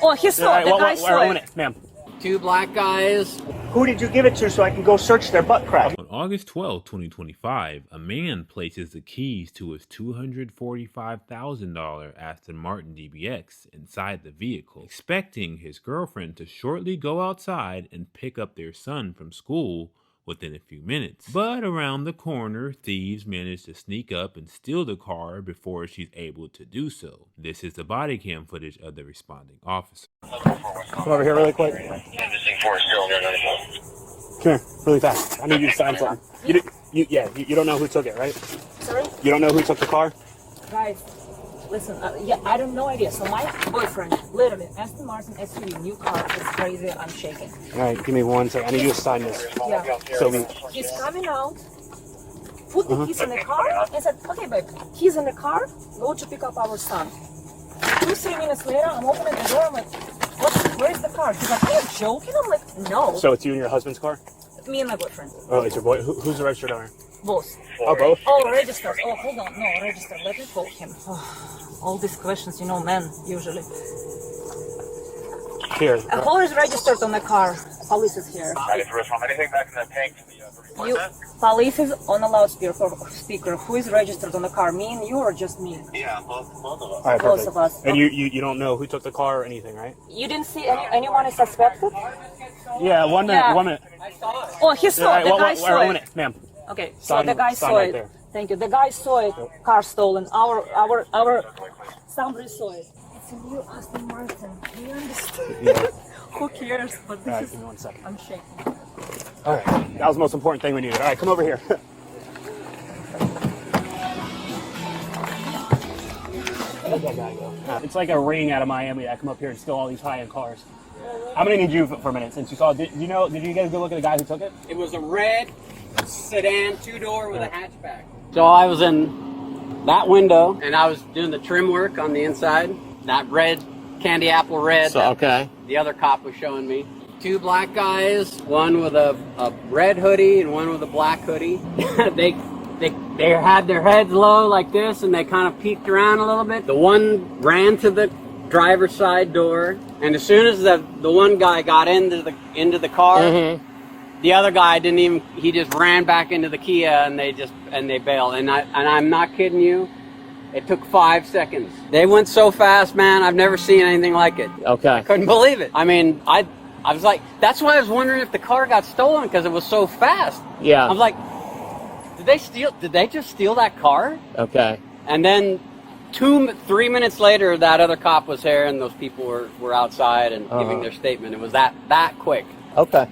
Oh, he saw it. The guy saw it. Ma'am. Two black guys. Who did you give it to so I can go search their butt crack? On August 12, 2025, a man places the keys to his $245,000 Aston Martin DBX inside the vehicle, expecting his girlfriend to shortly go outside and pick up their son from school within a few minutes. But around the corner, thieves manage to sneak up and steal the car before she's able to do so. This is the body cam footage of the responding officer. Come over here really quick. Come here, really fast. I need you to sign something. You don't know who took it, right? Sorry? You don't know who took the car? Guys, listen, I don't know idea. So my boyfriend, literally, Aston Martin SUV, new car, it's crazy, I'm shaking. Alright, give me 1 second. I need you to sign this. Yeah. So he's coming out, put the keys in the car, and said, okay babe, he's in the car, go to pick up our son. 2-3 minutes later, I'm opening the door, I'm like, where's the car? He's like, are you joking? I'm like, no. So it's you and your husband's car? Me and my boyfriend. Oh, it's your boy. Who's the registered owner? Both. Oh, both? Oh, registered. Oh, hold on. No, registered. Let me call him. Oh, all these questions, you know, men, usually. Here. Who is registered on the car? Police is here. Anything back in the tank? Police is on a loudspeaker. Who is registered on the car? Me and you, or just me? Yeah, both of us. All right, both of us. And you don't know who took the car or anything, right? You didn't see anyone is suspected? Yeah, 1 minute. Yeah. 1 minute. Oh, he saw it. The guy saw it. 1 minute, ma'am. Okay, so the guy saw it. There. Thank you. The guy saw it. Car stolen. Our somebody saw it. It's a new Aston Martin. Do you understand? Yeah. Who cares? But this is. Give me 1 second. I'm shaking. All right, that was the most important thing we needed. All right, come over here. Where'd that guy go? It's like a ring out of Miami that come up here and steal all these high-end cars. I'm gonna need you for a minute since you saw. Did you guys go look at the guy who took it? It was a red sedan, 2-door with a hatchback. So I was in that window and I was doing the trim work on the inside. That red, candy apple red. So, okay. The other cop was showing me. Two black guys, one with a red hoodie and one with a black hoodie. They had their heads low like this and they kind of peeked around a little bit. The one ran to the driver's side door, and as soon as the one guy got into the car, the other guy didn't even. He just ran back into the Kia and they bailed. And I'm not kidding you. It took 5 seconds. They went so fast, man. I've never seen anything like it. Okay. I couldn't believe it. I mean, I was like, that's why I was wondering if the car got stolen because it was so fast. Yeah. I was like, did they just steal that car? Okay. And then 2-3 minutes later, that other cop was here and those people were outside and giving their statement. It was that quick. Okay.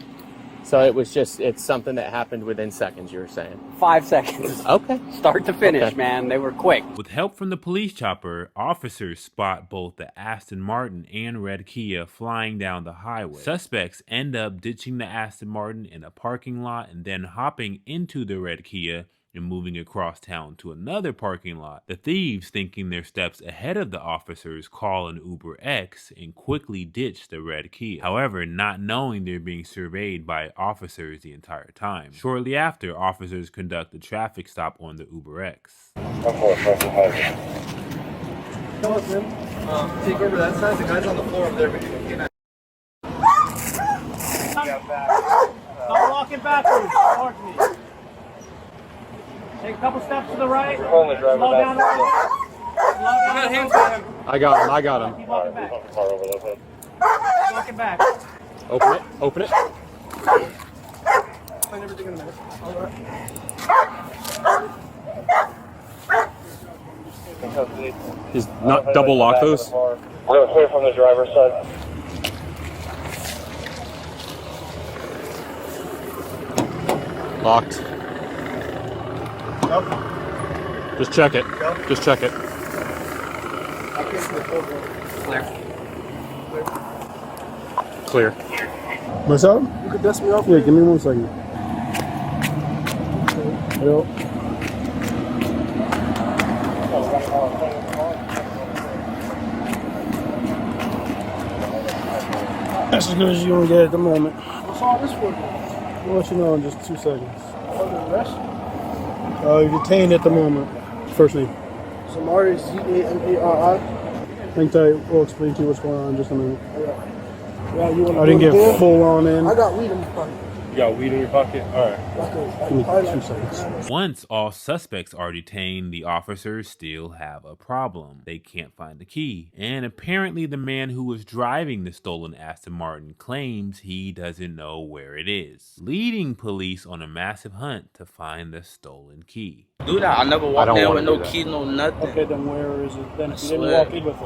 So it's something that happened within seconds, you were saying? 5 seconds. Okay. Start to finish, man. They were quick. With help from the police chopper, officers spot both the Aston Martin and red Kia flying down the highway. Suspects end up ditching the Aston Martin in a parking lot and then hopping into the red Kia and moving across town to another parking lot. The thieves, thinking their steps ahead of the officers, call an UberX and quickly ditch the red Kia. However, not knowing they're being surveyed by officers the entire time. Shortly after, officers conduct a traffic stop on the UberX. Take over that side. The guy's on the floor over there. Stop walking backwards. Talk to me. Take a couple steps to the right. Slow down the road. I got him. Keep walking back. Keep walking back. Open it. Find everything in a minute. All right. Just not double lock those. We're going to clear from the driver's side. Locked. Yep. Just check it. Yep. Just check it. Clear. Myself? You could dust me off? Yeah, give me 1 second. Yep. That's as good as you're gonna get at the moment. What's all this for? I'll let you know in just 2 seconds. You're detained at the moment. Firstly. Samari, Z-A-M-A-R-I. Hang tight. We'll explain to you what's going on in just a minute. Yeah, you I didn't get full on in. I got weed in my pocket. You got weed in your pocket? All right. Give me 2 seconds. Once all suspects are detained, the officers still have a problem. They can't find the key. And apparently the man who was driving the stolen Aston Martin claims he doesn't know where it is, leading police on a massive hunt to find the stolen key. Do that. I never walked in with no key, no nothing. Okay, then where is it? Then if you didn't walk in with it,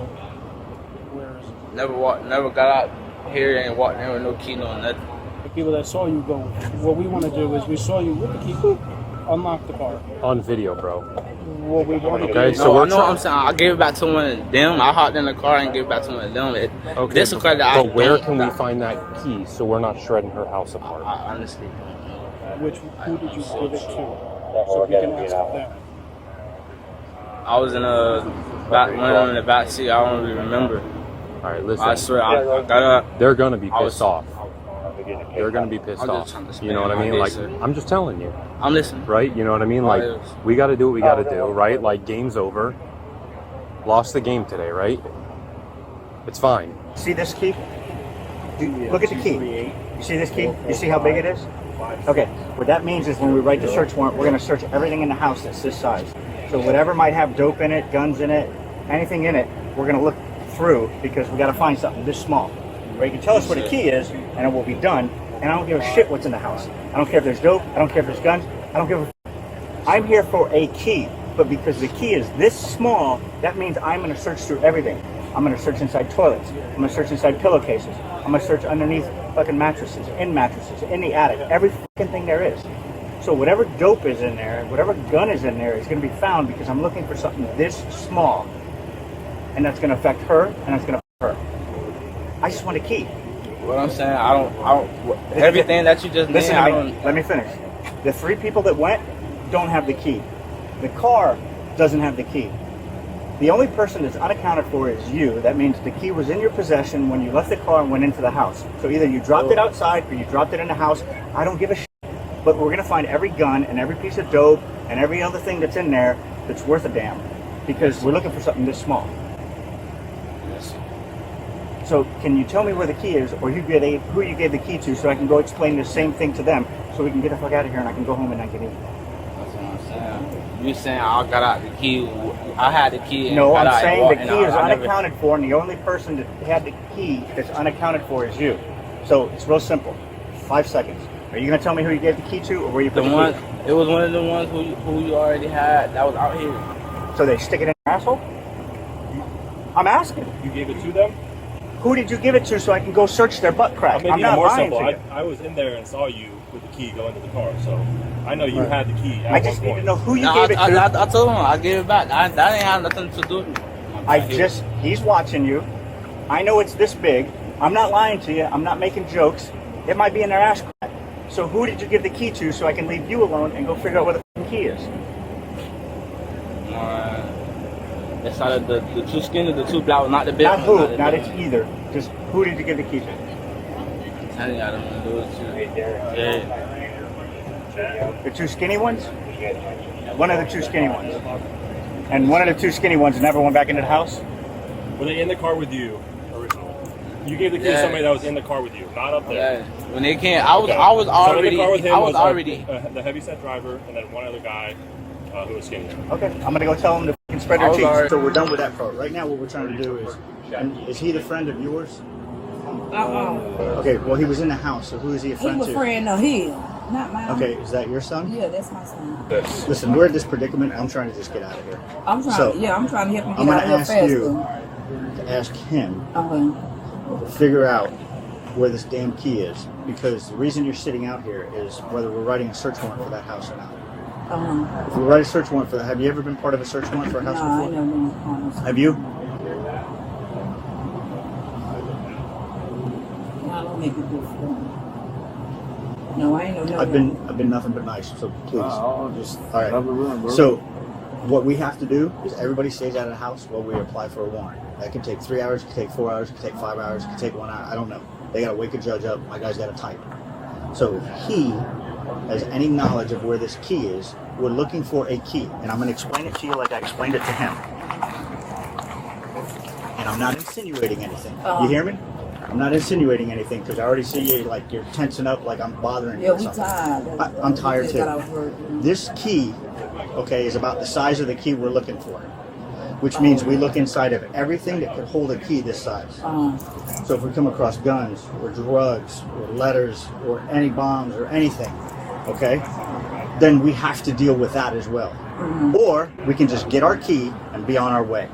where is it? Never got out here and walked in with no key, no nothing. The people that saw you go, what we want to do is we saw you with the key, unlock the car. On video, bro. What we want to do Okay, is... so I know what I'm saying. I gave it back to one of them. I hopped in the car and gave it back to one of them. Okay, This is crazy. but where can we find that key so we're not shredding her house apart? I honestly. who did you give it to? So we can ask them. I was in one in the back seat. I don't really remember. All right, listen. I swear, I got up. They're gonna be I was- pissed off. They're gonna be pissed I'm off. just trying to You know what I spend mean? my Like, day, sir. I'm just telling you, I'm listening. right? You know what I mean? Like, we gotta do what we gotta do, right? Like, game's over. Lost the game today, right? It's fine. See this key? Look at the key. You see this key? You see how big it is? Okay, what that means is when we write the search warrant, we're going to search everything in the house that's this size. So whatever might have dope in it, guns in it, anything in it, we're going to look through because we got to find something this small. Right? You can tell us what a key is and it will be done. And I don't give a shit what's in the house. I don't care if there's dope. I don't care if there's guns. I don't give a I'm here for a key. But because the key is this small, that means I'm going to search through everything. I'm going to search inside toilets. I'm going to search inside pillowcases. I'm going to search underneath fucking mattresses, in the attic, every fucking thing there is. So whatever dope is in there, whatever gun is in there is going to be found because I'm looking for something this small. And that's going to affect her, and that's going to affect her. I just want a key. What I'm saying, I don't everything that you just Listen named, to I me. don't. Let me finish. The 3 people that went don't have the key. The car doesn't have the key. The only person that's unaccounted for is you. That means the key was in your possession when you left the car and went into the house. So either you dropped it outside or you dropped it in the house. I don't give a shit. But we're going to find every gun and every piece of dope and every other thing that's in there that's worth a damn. Because we're looking for something this small. So can you tell me where the key is or who you gave the key to so I can go explain the same thing to them so we can get the fuck out of here and I can go home and I can eat? That's what I'm saying. You saying I got out the key? I had the key. And No, got I'm out saying and the walked, key is I never- unaccounted for, and the only person that had the key that's unaccounted for is you. So it's real simple. 5 seconds. Are you going to tell me who you gave the key to, or where you put The the one, key? it was one of the ones who you already had that was out here. So they stick it in your asshole? I'm asking. You gave it to them? Who did you give it to so I can go search their butt crack? I'll make I'm it not more lying simple. to you. I was in there and saw you with the key go into the car, so I know you had the key. At I just one need point. to know who you No, gave it to. I told him I gave it back. That ain't have nothing to do with me. He's watching you. I know it's this big. I'm not lying to you. I'm not making jokes. It might be in their ass crack. So who did you give the key to so I can leave you alone and go figure out where the fucking key is? It's not the two skinny, the two black, not the big Not one, who, not it's either. Just who did you give the key to? I'm telling you, I don't want to do it too. Yeah. The 2 skinny ones? One of the 2 skinny ones. And one of the 2 skinny ones never went back into the house? Were they in the car with you originally? You gave the key to somebody that was in the car with you, not up there. Yeah. When they came, I was So already. in the car with him I was was already. the heavyset driver, and then one other guy who was skinny. Okay, I'm gonna go tell them to fucking spread their I was cheeks. already- So we're done with that part. Right now what we're trying to do is he the friend of yours? Okay, well he was in the house, so who is he a He friend was to? friend of his, not mine. Okay, is that your son? Yeah, that's my son. Listen, we're in this predicament. I'm trying to just get out of here. I'm trying. So, I'm trying to help him I'm get gonna out of here ask faster. you to ask him Okay. to figure out where this damn key is, because the reason you're sitting out here is whether we're writing a search warrant for that house or not. If we write a search warrant for that, have you ever been part of a search warrant for a house No, I before? never been honest. Have you? No, I don't make it good for him. No, I ain't no. I've been nothing but nice, so please. Just all right. So what we have to do is everybody stays out of the house while we apply for a warrant. That could take 3 hours, it could take 4 hours, it could take 5 hours, it could take 1 hour. I don't know. They gotta wake a judge up. My guy's gotta type. So if he has any knowledge of where this key is, we're looking for a key, and I'm gonna explain it to you like I explained it to him. and I'm not insinuating anything. You hear me? I'm not insinuating anything because I already see you like you're tensing up like I'm bothering you. Yeah, we tired. I'm tired too. This key, okay, is about the size of the key we're looking for, which means we look inside of everything that could hold a key this size. So if we come across guns or drugs or letters or any bombs or anything, okay, then we have to deal with that as well. Or we can just get our key and be on our way.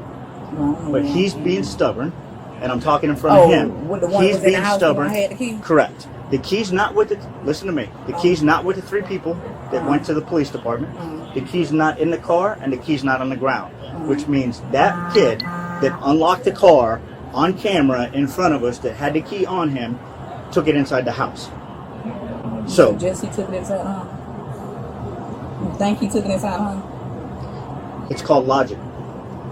But he's being stubborn, and I'm talking in front of him. He's being stubborn. Correct. The key's not with it. Listen to me. The key's not with the 3 people that went to the police department. The key's not in the car, and the key's not on the ground. Which means that kid that unlocked the car on camera in front of us that had the key on him took it inside the house. So Jesse took it inside home. You think he took it inside home? it's called logic.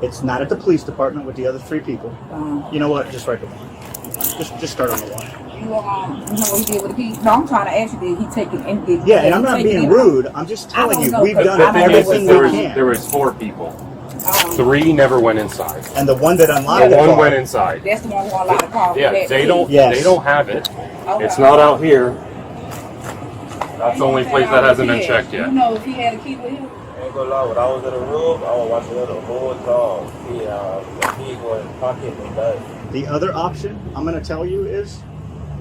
It's not at the police department with the other 3 people. You know what? Just write the one. Just start on the one. You know what he did with the key? No, I'm trying to ask you, did he take it and did Yeah, and I'm not being rude. I'm just telling you, we've done The thing is, everything there we was, can. there was 4 people. 3 never went inside. And the one that unlocked The the one car, went inside. That's the one who unlocked the car. Yeah, That they key. don't. Yes. They don't have it. It's not out here. That's the only place that hasn't been checked yet. You know if he had a key with him? I ain't gonna lie, when I was in the room, I was watching the whole time. He go in the pocket and does. the other option I'm going to tell you is,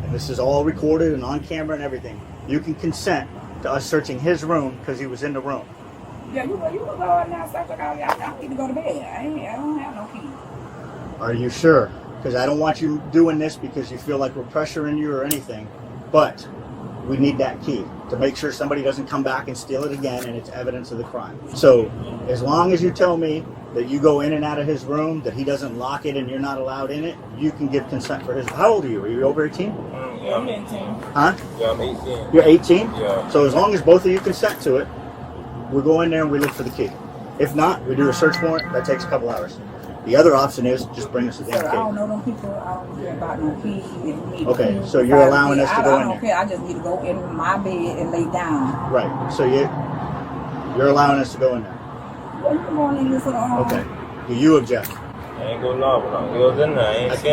and this is all recorded and on camera and everything, you can consent to us searching his room because he was in the room. Yeah, you go out now, stop like I need to go to bed. I don't have no key. Are you sure? Because I don't want you doing this because you feel like we're pressuring you or anything, but we need that key to make sure somebody doesn't come back and steal it again and it's evidence of the crime. So as long as you tell me that you go in and out of his room, that he doesn't lock it and you're not allowed in it, you can give consent for his. How old are you? Are you over 18? Yeah, I'm 18. Huh? Yeah, I'm 18. You're 18? Yeah. So as long as both of you consent to it, we go in there and we look for the key. If not, we do a search warrant. That takes a couple hours. The other option is just bring us the damn I key. don't know them people. I don't care about no key. Okay, so you're allowing us to go in I don't there. care. I just need to go in my bed and lay down. Right. So you're allowing us to go in there. Well, you going in this Okay. Do you object? I ain't gonna lie, when I was in there, I ain't see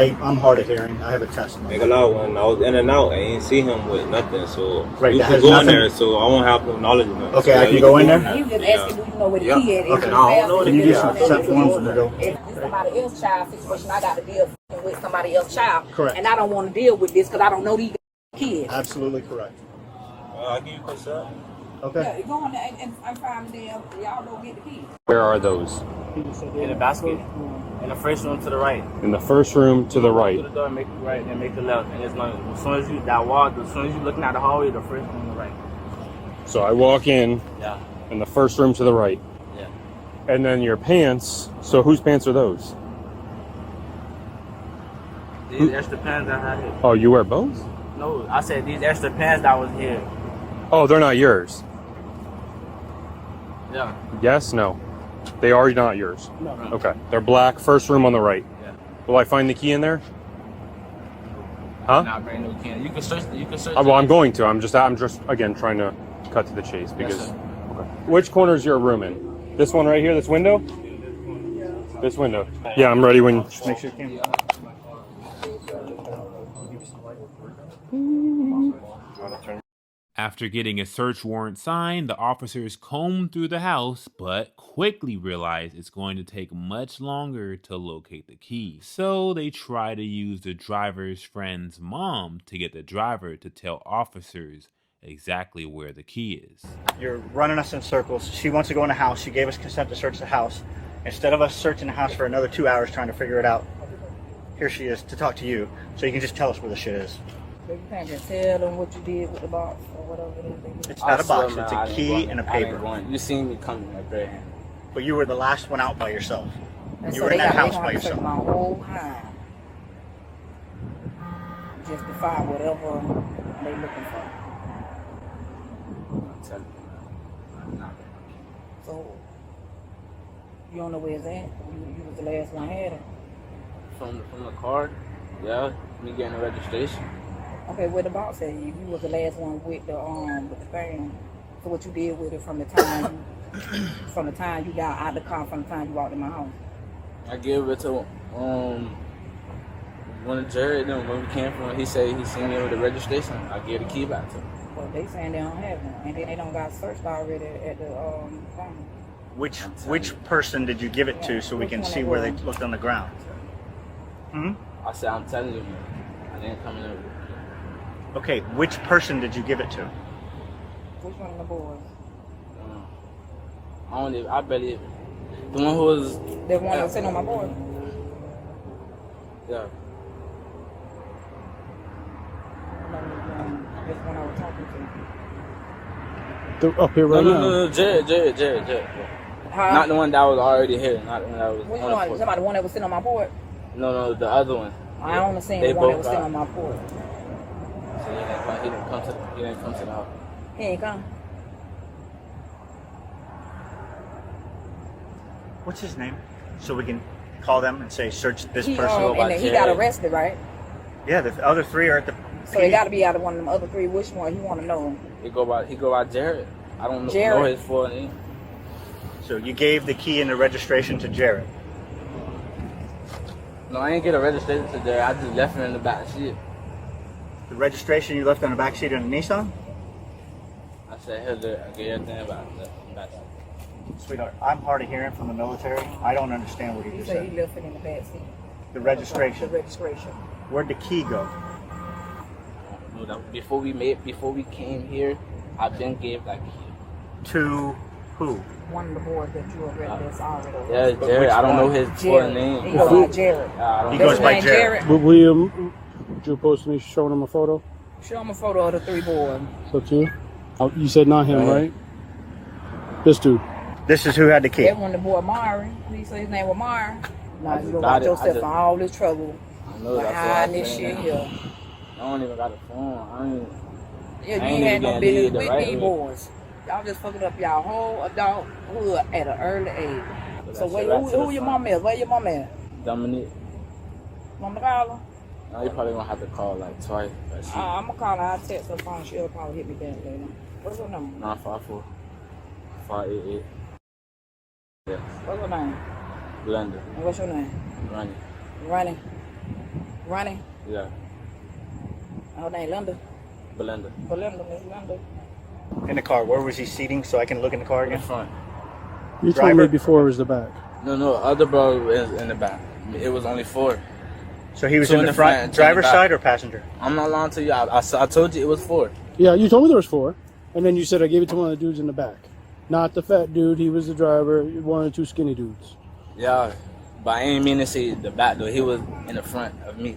him. I'm hard of hearing. I have a test. I ain't gonna lie, when I was in and out, I ain't see him with nothing. So Right, you that can has go in nothing- there, so I won't have no knowledge of it. Okay, So I can you go in there? He was just asking, do you know where the key at? Okay. No, I don't know Can you do some consent forms and go? If it's somebody else's child situation, I got to deal with somebody else's child. Correct. And I don't want to deal with this because I don't know these kids. Absolutely correct. I'll give you consent. Okay. Yeah, go in there and find them. Y'all go get the key. Where are those? In the basket. In the first room to the right. In the first room to the Go right. to the door and make the right and make the left. And it's like, as soon as you that walk, as soon as you looking at the hallway, the first room to the right. So I walk in. Yeah. In the first room to the right. Yeah. And then your pants. So whose pants are those? These extra pants that I had here. Oh, you wear both? No, I said these extra pants that was here. Oh, they're not yours. Yeah. Yes, no. They are not yours. No. Okay. They're black. First room on the right. Yeah. Will I find the key in there? Huh? Not brand new can. You can search. You can search. Well, I'm going to. I'm just again trying to cut to the chase because. Yes, sir. Okay. Which corner is your room in? This one right here. This window. This window. Yeah, I'm ready when. Just make sure you can. After getting a search warrant signed, the officers comb through the house, but quickly realize it's going to take much longer to locate the key. So they try to use the driver's friend's mom to get the driver to tell officers exactly where the key is. You're running us in circles. She wants to go in the house. She gave us consent to search the house. Instead of us searching the house for another 2 hours trying to figure it out, here she is to talk to you. So you can just tell us where the shit is. You can't just tell them what you did with the box or whatever it is. It's not a box. It's a key and a paper. You seen me coming like that. But you were the last one out by yourself. And You so were in they that got- house they by gonna take yourself. my whole time just to find whatever they looking for. So you don't know where it's at? You was the last one had it. From the card. Yeah. Me getting the registration. Okay, where the box at? You was the last one with the thing. So what you did with it from the time you got out the car, from the time you walked in my house? I gave it to One of Jared, then when we came from, he said he seen me with the registration. I gave the key back to him. Well, they saying they don't have one, and then they don't got searched already at the phone. Which person did you give it to so we can see where they looked on the ground? I said, I'm telling you, man. I didn't come in there. Okay, which person did you give it to? Which one of the boys? I barely. The one who was. The one that was sitting on my board. Yeah. This one I was talking to. They're up here right now. No, Jared. Huh? Not the one that was already here. Not the one that was. Which one? Somebody, the one that was sitting on my board? No, the other one. I only seen the one that was sitting on my board. So he didn't come to the house. He ain't come. What's his name? So we can call them and say, search this person. And then he got arrested, right? Yeah, the other three are at the. So they got to be out of one of them other three. Which one? He want to know. He go by Jared. I don't Jared. know his full name. So you gave the key and the registration to Jared. No, I ain't get a registration to Jared. I just left him in the back seat. The registration you left on the back seat of the Nissan? I said, here's it. I gave everything about the back seat. Sweetheart, I'm hard of hearing from the military. I don't understand what he just said. He left it in the back seat. The registration. The registration. Where'd the key go? Before we came here, I then gave that key. To who? One of the boys that you already that's already. Yeah, Jared. I don't know his full name. He goes by Jared. He goes by Jared. William, would you post me showing him a photo? Show him a photo of the three boys. So you? Oh, you said not him, right? This dude. This is who had the key. That one, the boy Mari. He said his name was Mari. Now you don't got yourself in all this trouble. I know behind this shit here. I don't even got a phone. You ain't had no business with these boys. Y'all just fucking up y'all whole adulthood at an early age. So who your mom is? Where your mom at? Dominique. Mama call her? No, you probably gonna have to call like twice. I'm gonna call her. I'll text her phone. She'll probably hit me back later. What's her number? 954-588. Yes. What's her name? Blender. And what's your name? Ronnie? Yeah. Her name Linda? Belinda. Miss Linda. In the car. Where was he seating so I can look in the car again? In the front. You told me before it was the back. No, other bro is in the back. It was only 4. So he was in the front, driver's side or passenger? I'm not lying to you. I told you it was 4. Yeah, you told me there was 4. And then you said I gave it to one of the dudes in the back. Not the fat dude, he was the driver, one of the 2 skinny dudes. Yeah, but I ain't mean to say the back though. He was in the front of me.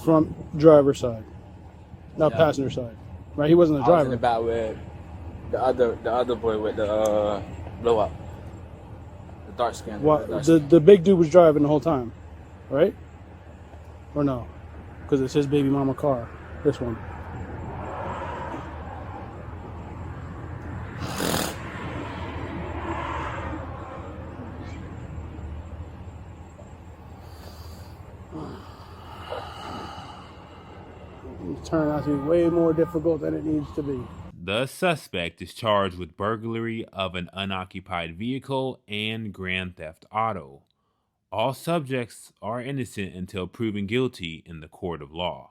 From driver's side, not passenger side, right? He wasn't the driver. I was in the back with the other boy with the blow up, the dark skin. The big dude was driving the whole time, right? Or no? Because it's his baby mama car. This one. It turned out to be way more difficult than it needs to be. The suspect is charged with burglary of an unoccupied vehicle and grand theft auto. All subjects are innocent until proven guilty in the court of law.